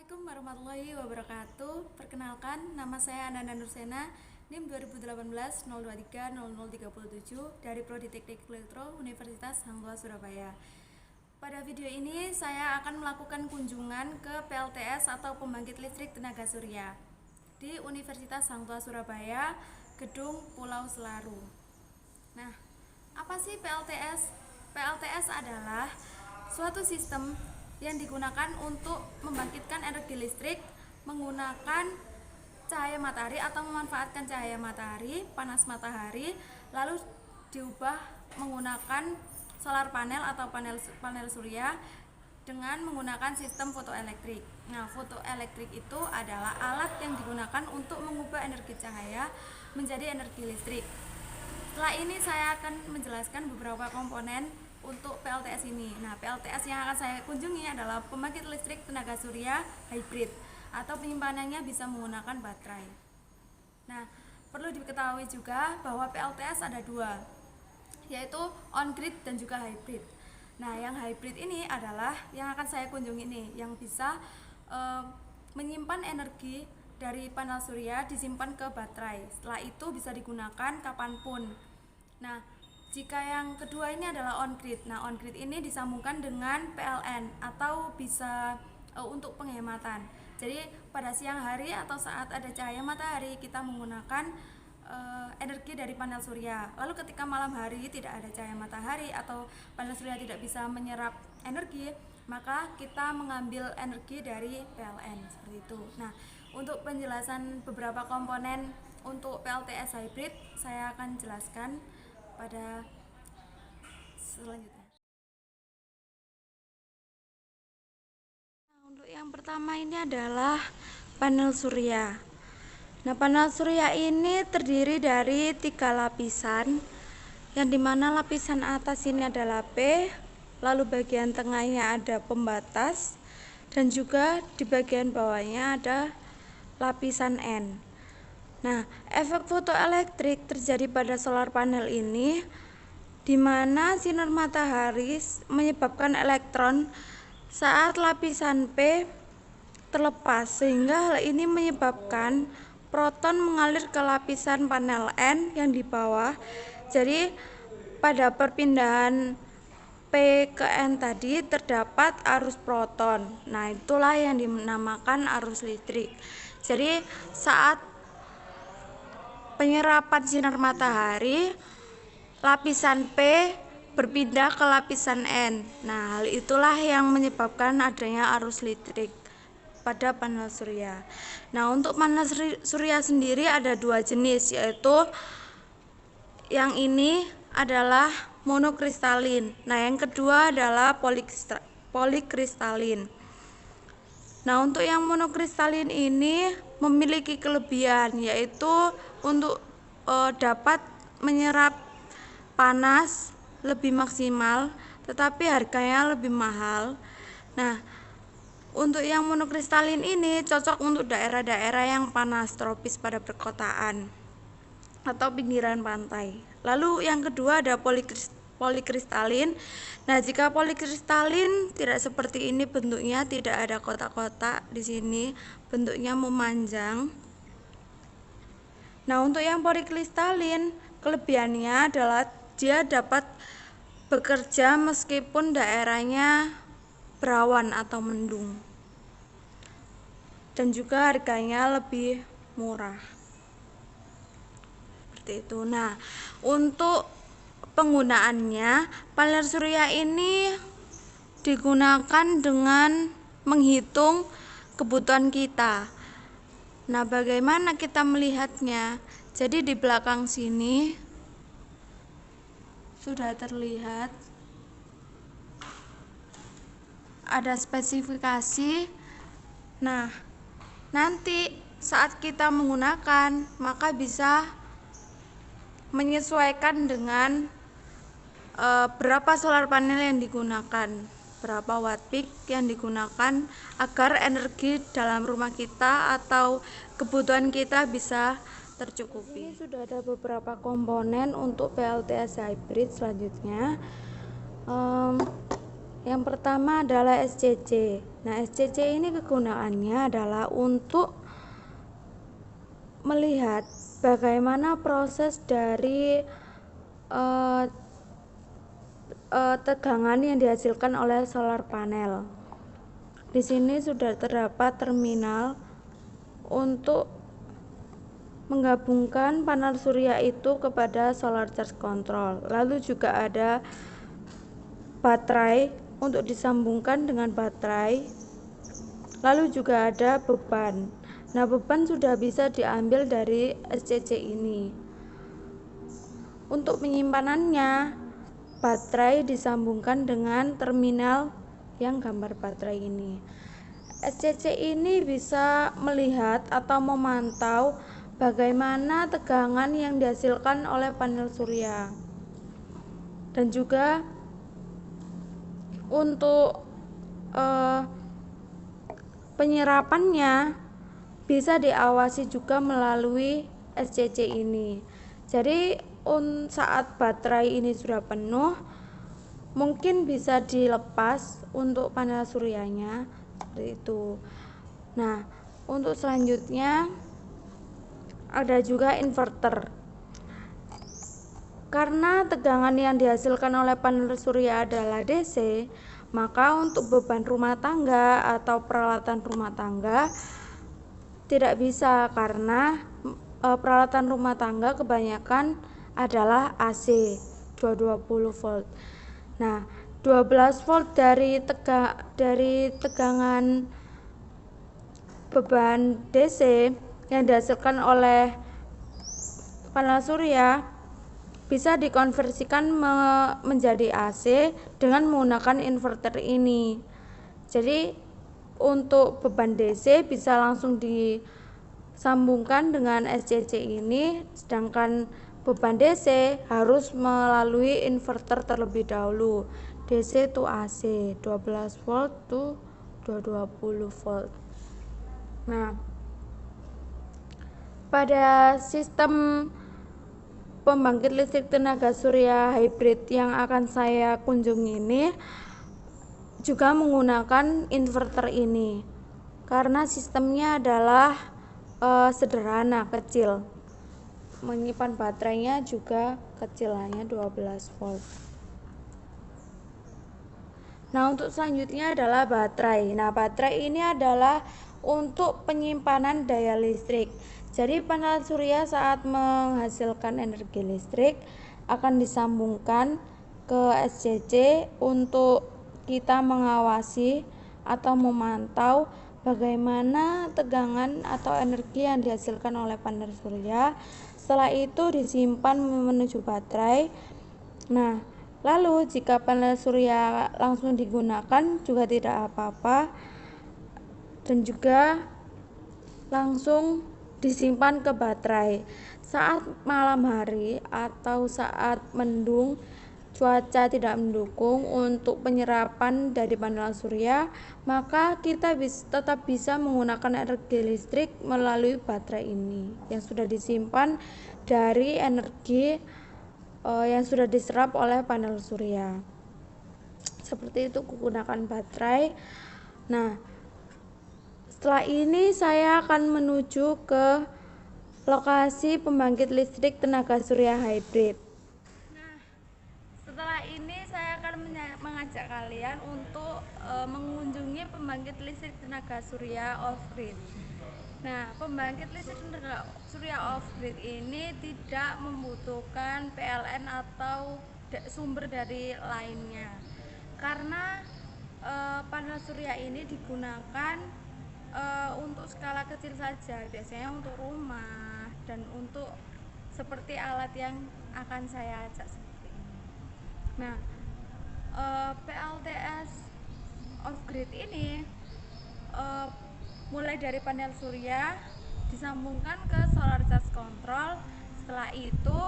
Assalamualaikum warahmatullahi wabarakatuh. Perkenalkan, nama saya Ananda Nursena, NIM 2018 023 0037 dari Prodi Teknik Elektro Universitas Hang Tuah Surabaya. Pada video ini saya akan melakukan kunjungan ke PLTS atau Pembangkit Listrik Tenaga Surya di Universitas Hang Tuah Surabaya, Gedung Pulau Selaru. Nah, apa sih PLTS? PLTS adalah suatu sistem yang digunakan untuk membangkitkan energi listrik menggunakan cahaya matahari atau memanfaatkan cahaya matahari, panas matahari, lalu diubah menggunakan solar panel atau panel surya dengan menggunakan sistem fotoelektrik. Nah, fotoelektrik itu adalah alat yang digunakan untuk mengubah energi cahaya menjadi energi listrik. Setelah ini saya akan menjelaskan beberapa komponen untuk PLTS ini. Nah, PLTS yang akan saya kunjungi adalah pembangkit listrik tenaga surya hybrid atau penyimpanannya bisa menggunakan baterai. Nah, perlu diketahui juga bahwa PLTS ada dua, yaitu on-grid dan juga hybrid. Nah, yang hybrid ini adalah yang akan saya kunjungi nih, yang bisa menyimpan energi dari panel surya disimpan ke baterai. Setelah itu bisa digunakan kapanpun. Nah, jika yang kedua ini adalah on-grid. Nah, on-grid ini disambungkan dengan PLN atau bisa untuk penghematan. Jadi pada siang hari atau saat ada cahaya matahari kita menggunakan energi dari panel surya. Lalu ketika malam hari tidak ada cahaya matahari atau panel surya tidak bisa menyerap energi, maka kita mengambil energi dari PLN seperti itu. Nah, untuk penjelasan beberapa komponen untuk PLTS hybrid saya akan jelaskan pada selanjutnya. Nah, untuk yang pertama ini adalah panel surya. Nah, panel surya ini terdiri dari 3 lapisan, yang dimana lapisan atas ini adalah P, lalu bagian tengahnya ada pembatas, dan juga di bagian bawahnya ada lapisan N. Nah, efek fotoelektrik terjadi pada solar panel ini, di mana sinar matahari menyebabkan elektron saat lapisan P terlepas, sehingga hal ini menyebabkan proton mengalir ke lapisan panel N yang di bawah. Jadi pada perpindahan P ke N tadi terdapat arus proton. Nah, itulah yang dinamakan arus listrik. Jadi saat penyerapan sinar matahari, lapisan P berpindah ke lapisan N. Nah, hal itulah yang menyebabkan adanya arus listrik pada panel surya. Nah, untuk panel surya sendiri ada 2 jenis, yaitu yang ini adalah monokristalin. Nah, yang kedua adalah polikristalin. Nah, untuk yang monokristalin ini memiliki kelebihan, yaitu untuk dapat menyerap panas lebih maksimal, tetapi harganya lebih mahal. Nah, untuk yang monokristalin ini cocok untuk daerah-daerah yang panas tropis pada perkotaan atau pinggiran pantai. Lalu yang kedua ada polikristalin. Nah, jika polikristalin tidak seperti ini bentuknya, tidak ada kotak-kotak di sini, bentuknya memanjang. Nah, untuk yang polikristalin kelebihannya adalah dia dapat bekerja meskipun daerahnya berawan atau mendung, dan juga harganya lebih murah. Seperti itu. Nah, untuk penggunaannya, panel surya ini digunakan dengan menghitung kebutuhan kita. Nah, bagaimana kita melihatnya? Jadi di belakang sini sudah terlihat ada spesifikasi. Nah, nanti saat kita menggunakan, maka bisa menyesuaikan dengan berapa solar panel yang digunakan, berapa watt peak yang digunakan, agar energi dalam rumah kita atau kebutuhan kita bisa tercukupi. Ini sudah ada beberapa komponen untuk PLTS hybrid. Selanjutnya Yang pertama adalah SCC. Nah, SCC ini kegunaannya adalah untuk melihat bagaimana proses dari tegangan yang dihasilkan oleh solar panel. Di sini sudah terdapat terminal untuk menggabungkan panel surya itu kepada solar charge control. Lalu juga ada baterai untuk disambungkan dengan baterai. Lalu juga ada beban. Nah, beban sudah bisa diambil dari SCC ini. Untuk penyimpanannya, baterai disambungkan dengan terminal yang gambar baterai ini. SCC ini bisa melihat atau memantau bagaimana tegangan yang dihasilkan oleh panel surya, dan juga untuk penyerapannya bisa diawasi juga melalui SCC ini. Jadi saat baterai ini sudah penuh, mungkin bisa dilepas untuk panel suryanya, seperti itu. Nah, untuk selanjutnya ada juga inverter. Karena tegangan yang dihasilkan oleh panel surya adalah DC, maka untuk beban rumah tangga atau peralatan rumah tangga tidak bisa, karena peralatan rumah tangga kebanyakan adalah AC 220 volt. Nah, 12 volt dari tegangan beban DC yang dihasilkan oleh panel surya bisa dikonversikan menjadi AC dengan menggunakan inverter ini. Jadi untuk beban DC bisa langsung disambungkan dengan SCC ini, sedangkan beban DC harus melalui inverter terlebih dahulu. DC to AC, 12 volt to 220 volt. Nah, pada sistem pembangkit listrik tenaga surya hybrid yang akan saya kunjungi ini juga menggunakan inverter ini, karena sistemnya adalah sederhana, kecil. Menyimpan baterainya juga kecil, hanya 12 volt. Nah, untuk selanjutnya adalah baterai. Nah, baterai ini adalah untuk penyimpanan daya listrik. Jadi panel surya saat menghasilkan energi listrik akan disambungkan ke SCC untuk kita mengawasi atau memantau bagaimana tegangan atau energi yang dihasilkan oleh panel surya. Setelah itu disimpan menuju baterai. Nah, lalu jika panel surya langsung digunakan juga tidak apa-apa, dan juga langsung disimpan ke baterai. Saat malam hari atau saat mendung, cuaca tidak mendukung untuk penyerapan dari panel surya, maka kita tetap bisa menggunakan energi listrik melalui baterai ini yang sudah disimpan dari energi yang sudah diserap oleh panel surya. Seperti itu menggunakan baterai. Nah, setelah ini saya akan menuju ke lokasi pembangkit listrik tenaga surya hybrid. Nah, setelah ini saya akan mengajak kalian untuk mengunjungi pembangkit listrik tenaga surya off-grid. Nah, pembangkit listrik tenaga surya off-grid ini tidak membutuhkan PLN atau sumber dari lainnya, karena panel surya ini digunakan untuk skala kecil saja, biasanya untuk rumah dan untuk seperti alat yang akan saya ajak seperti ini. Nah, PLTS off-grid ini mulai dari panel surya disambungkan ke solar charge control. Setelah itu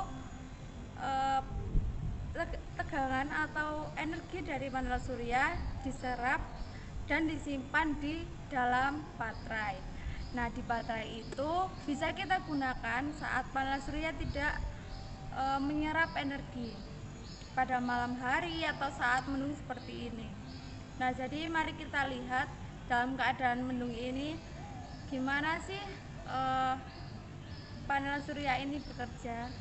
tegangan atau energi dari panel surya diserap dan disimpan di dalam baterai. Nah, di baterai itu bisa kita gunakan saat panel surya tidak menyerap energi pada malam hari atau saat mendung seperti ini. Nah, jadi mari kita lihat dalam keadaan mendung ini gimana sih panel surya ini bekerja.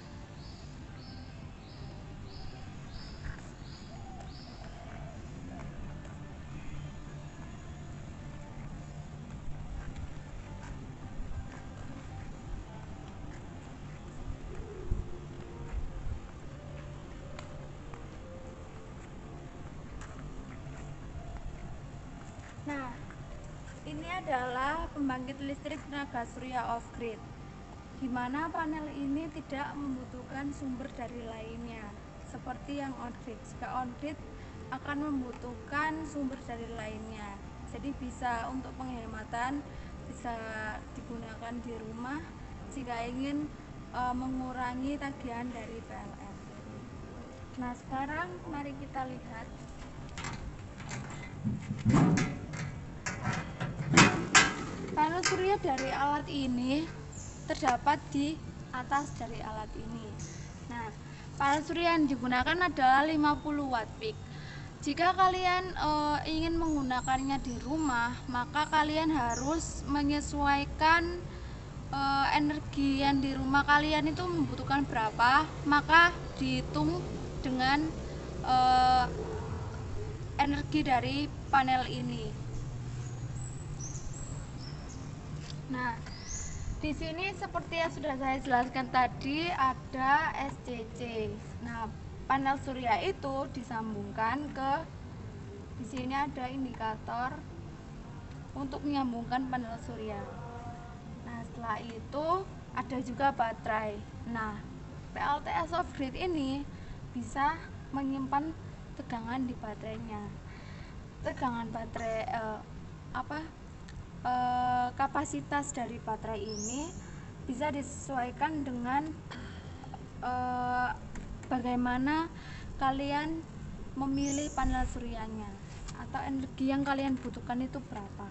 Nah, ini adalah pembangkit listrik tenaga surya off grid, di mana panel ini tidak membutuhkan sumber dari lainnya seperti yang on grid. Jika on grid akan membutuhkan sumber dari lainnya, jadi bisa untuk penghematan, bisa digunakan di rumah jika ingin mengurangi tagihan dari PLN. Nah, sekarang mari kita lihat. Panel surya dari alat ini terdapat di atas dari alat ini. Nah, panel surya yang digunakan adalah 50 watt peak. Jika kalian ingin menggunakannya di rumah, maka kalian harus menyesuaikan energi yang di rumah kalian itu membutuhkan berapa, maka dihitung dengan energi dari panel ini. Nah, di sini seperti yang sudah saya jelaskan tadi ada SCC. Nah, panel surya itu disambungkan ke di sini ada indikator untuk menyambungkan panel surya. Nah, setelah itu ada juga baterai. Nah, PLTS off grid ini bisa menyimpan tegangan di baterainya. Tegangan baterai kapasitas dari baterai ini bisa disesuaikan dengan bagaimana kalian memilih panel suryanya atau energi yang kalian butuhkan itu berapa.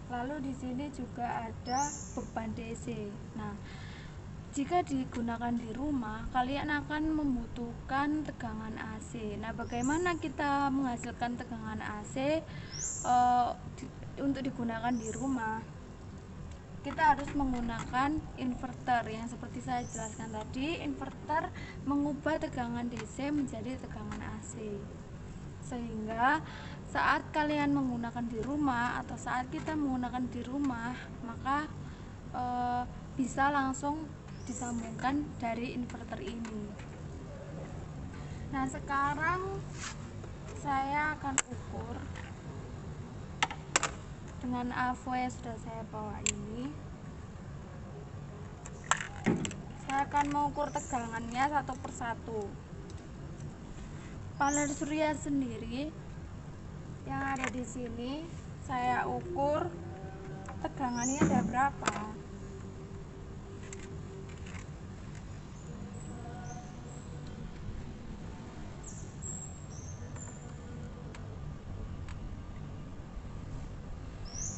Lalu di sini juga ada beban DC. Nah, jika digunakan di rumah, kalian akan membutuhkan tegangan AC. Nah, bagaimana kita menghasilkan tegangan AC untuk digunakan di rumah? Kita harus menggunakan inverter yang seperti saya jelaskan tadi. Inverter mengubah tegangan DC menjadi tegangan AC, sehingga saat kalian menggunakan di rumah atau saat kita menggunakan di rumah, maka bisa langsung disambungkan dari inverter ini. Nah, sekarang saya akan ukur dengan AVO yang sudah saya bawa ini. Saya akan mengukur tegangannya satu persatu. Panel surya sendiri yang ada di sini saya ukur tegangannya ada berapa.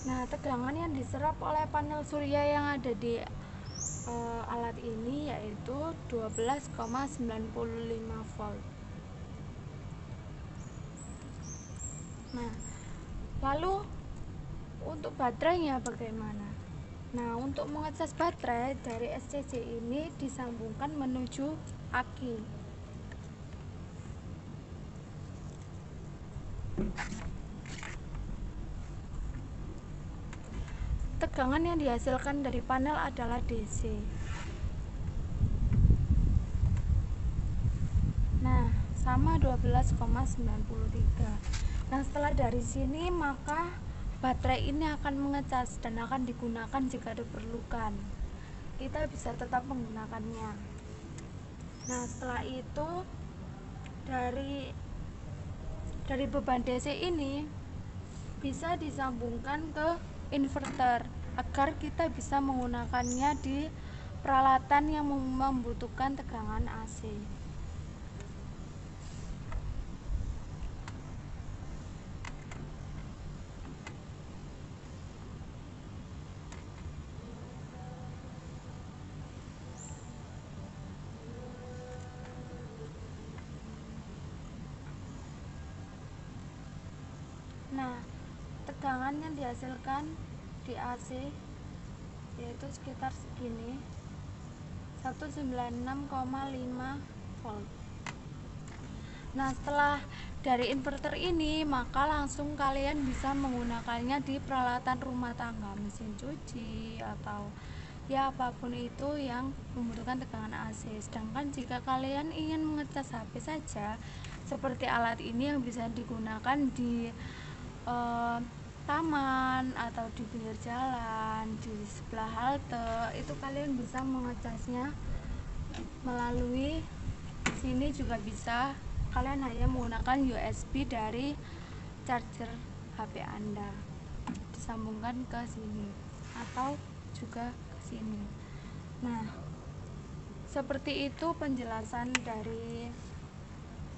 Nah, tegangan yang diserap oleh panel surya yang ada di alat ini yaitu 12,95 volt. Nah, lalu untuk baterainya bagaimana? Nah, untuk mengecas baterai dari SCC ini disambungkan menuju aki. Tegangan yang dihasilkan dari panel adalah DC. Nah, sama 12,93. Nah, setelah dari sini maka baterai ini akan mengecas dan akan digunakan jika diperlukan. Kita bisa tetap menggunakannya. Nah, setelah itu dari beban DC ini bisa disambungkan ke inverter agar kita bisa menggunakannya di peralatan yang membutuhkan tegangan AC. Nah, tegangan yang dihasilkan di AC yaitu sekitar segini, 196,5 volt. Nah, setelah dari inverter ini, maka langsung kalian bisa menggunakannya di peralatan rumah tangga, mesin cuci atau ya apapun itu yang membutuhkan tegangan AC. Sedangkan jika kalian ingin mengecas HP saja, seperti alat ini yang bisa digunakan di taman atau di pinggir jalan, di sebelah halte, itu kalian bisa mengecasnya melalui sini juga bisa. Kalian hanya menggunakan USB dari charger HP Anda, disambungkan ke sini atau juga ke sini. Nah, seperti itu penjelasan dari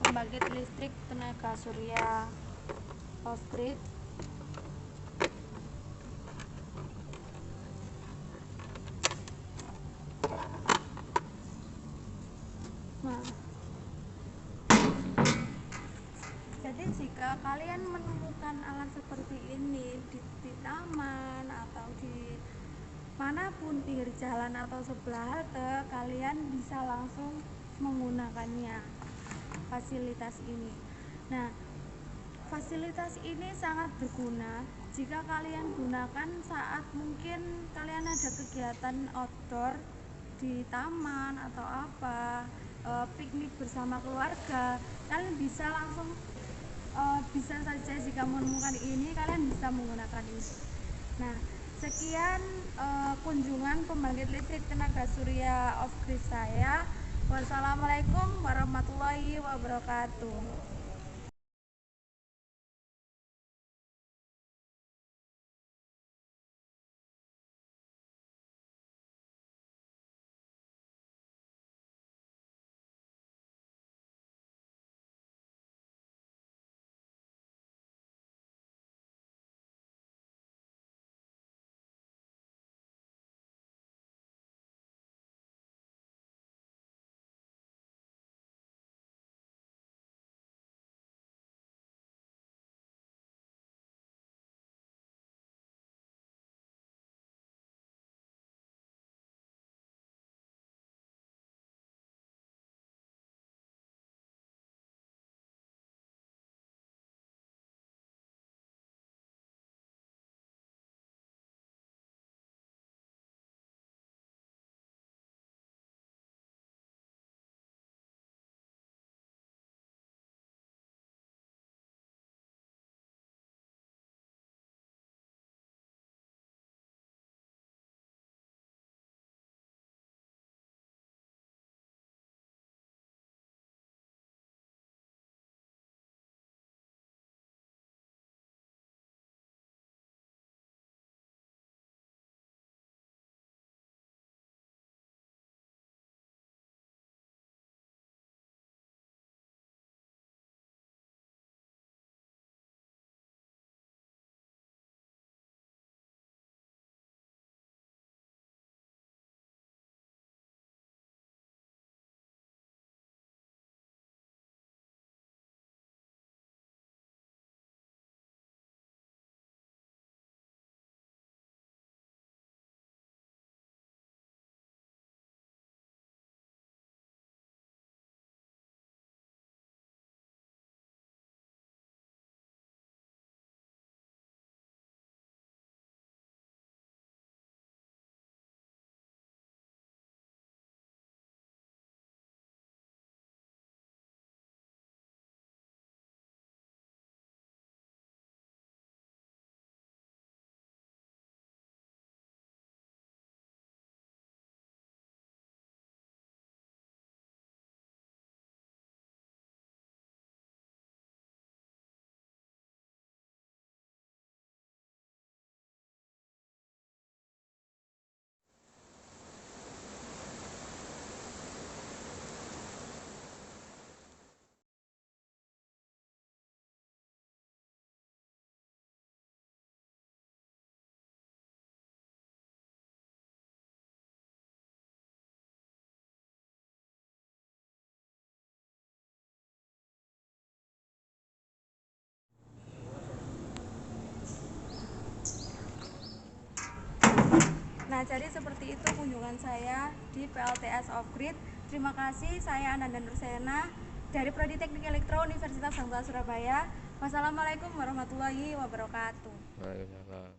pembangkit listrik tenaga surya off grid. Nah, jadi jika kalian menemukan alat seperti ini di taman atau di manapun, pinggir jalan atau sebelah halte, kalian bisa langsung menggunakannya, fasilitas ini. Nah, fasilitas ini sangat berguna jika kalian gunakan saat mungkin kalian ada kegiatan outdoor di taman atau apa, piknik bersama keluarga. Kalian bisa langsung, bisa saja jika menemukan ini kalian bisa menggunakan ini. Nah, sekian kunjungan pembangkit listrik tenaga surya off grid saya. Wassalamualaikum warahmatullahi wabarakatuh. Nah, jadi seperti itu kunjungan saya di PLTS Off Grid. Terima kasih, saya Ananda Nursena dari Prodi Teknik Elektro Universitas Hangtua Surabaya. Wassalamualaikum warahmatullahi wabarakatuh. Waalaikumsalam.